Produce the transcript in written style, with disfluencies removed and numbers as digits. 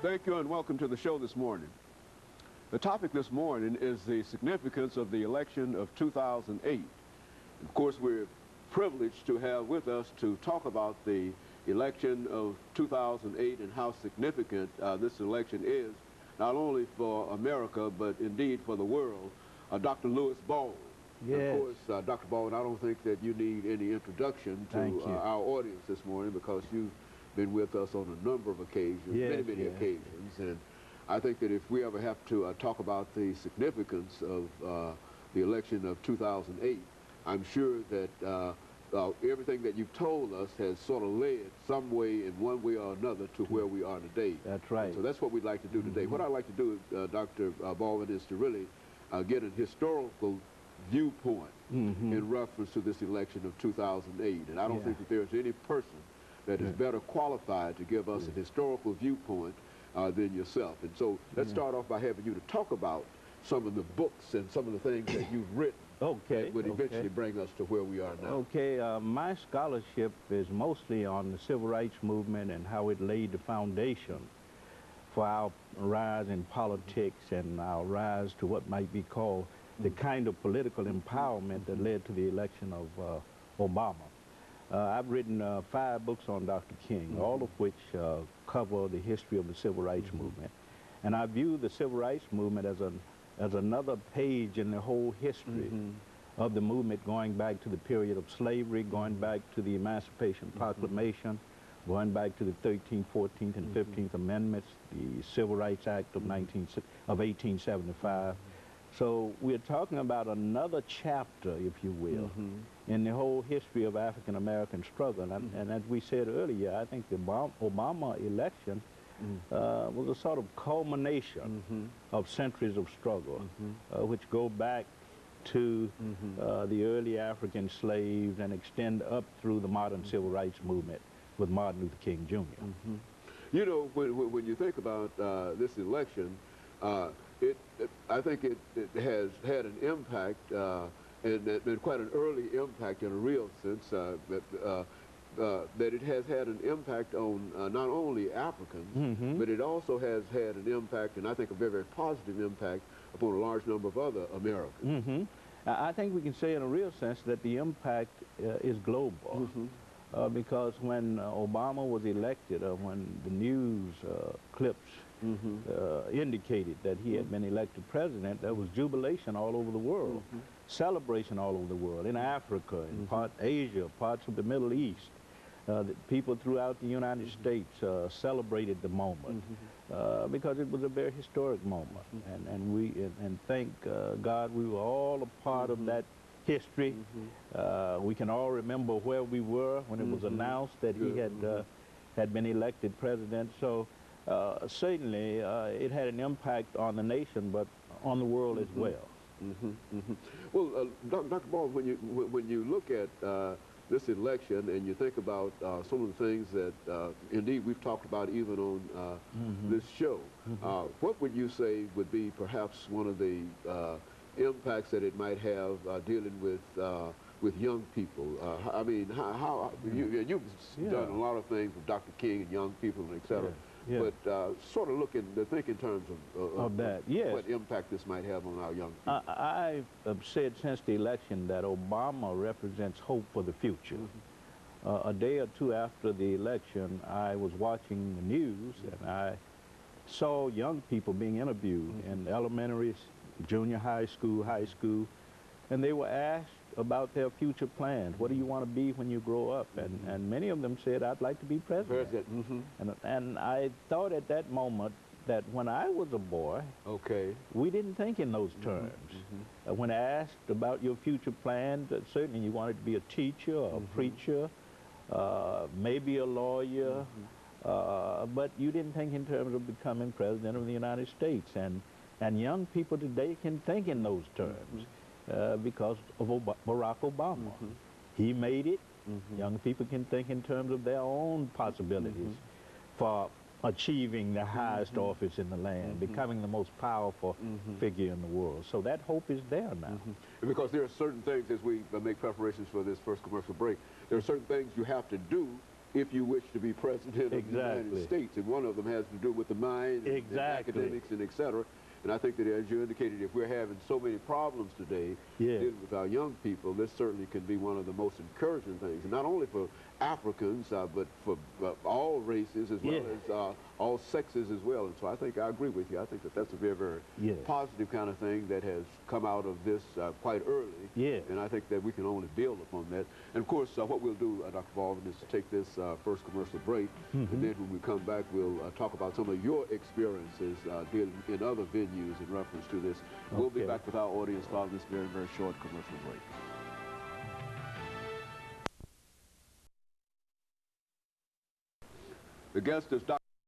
Thank you and welcome to the show this morning. The topic this morning is the significance of the election of 2008. Of course, we're privileged to have with us to talk about the election of 2008 and how significant this election is, not only for America, but indeed for the world, Dr. Baldwin. Yes. Of course, Dr. Baldwin, I don't think that you need any introduction to our audience this morning because you've been with us on a number of occasions, many occasions, and I think that if we ever have to talk about the significance of the election of 2008, I'm sure that everything that you've told us has sort of led some way in one way or another to where we are today. That's right. And so that's what we'd like to do today. What I'd like to do, Dr. Baldwin, is to really get a historical viewpoint in reference to this election of 2008. And I don't think that there's any person that is better qualified to give us a historical viewpoint than yourself. And so let's start off by having you to talk about some of the books and some of the things that you've written that would eventually bring us to where we are now. Okay, my scholarship is mostly on the civil rights movement and how it laid the foundation for our rise in politics and our rise to what might be called the kind of political empowerment that led to the election of Obama. I've written 5 books on Dr. King, all of which cover the history of the civil rights movement. And I view the civil rights movement as another page in the whole history of the movement, going back to the period of slavery, going back to the Emancipation Proclamation, going back to the 13th, 14th, and 15th Amendments, the Civil Rights Act of 1875. So we're talking about another chapter, if you will, in the whole history of African-American struggle. And as we said earlier, I think the Obama election was a sort of culmination of centuries of struggle, which go back to the early African slaves and extend up through the modern civil rights movement with Martin Luther King, Jr. You know, when you think about this election, I think it has had an impact, and quite an early impact in a real sense, that it has had an impact on not only Africans, but it also has had an impact, and I think a very, very positive impact, upon a large number of other Americans. I think we can say in a real sense that the impact is global. Because when Obama was elected, when the news clips indicated that he had been elected president, there was jubilation all over the world, celebration all over the world, in Africa, in Asia, parts of the Middle East. People throughout the United States celebrated the moment because it was a very historic moment, and thank God we were all a part of that history. We can all remember where we were when it was announced that he had been elected president. So certainly it had an impact on the nation, but on the world as well. Well, Dr. Baldwin, when you look at this election and you think about some of the things that indeed we've talked about even on this show, what would you say would be perhaps one of the impacts that it might have dealing with young people? I mean, you've done a lot of things with Dr. King and young people and et cetera. But sort of think in terms of that, what impact this might have on our young people. I've said since the election that Obama represents hope for the future. A day or two after the election, I was watching the news and I saw young people being interviewed in elementary, junior high school, and they were asked about their future plans. What do you want to be when you grow up? And many of them said, I'd like to be president. And I thought at that moment that when I was a boy, we didn't think in those terms. When asked about your future plans, certainly you wanted to be a teacher, a preacher, maybe a lawyer, but you didn't think in terms of becoming president of the United States. And young people today can think in those terms because of Barack Obama. He made it. Young people can think in terms of their own possibilities for achieving the highest office in the land, becoming the most powerful figure in the world. So that hope is there now. Because there are certain things, as we make preparations for this first commercial break, there are certain things you have to do if you wish to be president of the United Exactly. States, and one of them has to do with the mind and Exactly. academics and et cetera. And I think that, as you indicated, if we're having so many problems today dealing with our young people, this certainly can be one of the most encouraging things, and not only for Africans, but for all races as well as all sexes as well. And so I think I agree with you. I think that that's a very, very positive kind of thing that has come out of this quite early. And I think that we can only build upon that. And of course, what we'll do, Dr. Baldwin, is to take this first commercial break, and then when we come back, we'll talk about some of your experiences dealing in other venues in reference to this. We'll be back with our audience following this very, very short commercial break. The guest is Dr.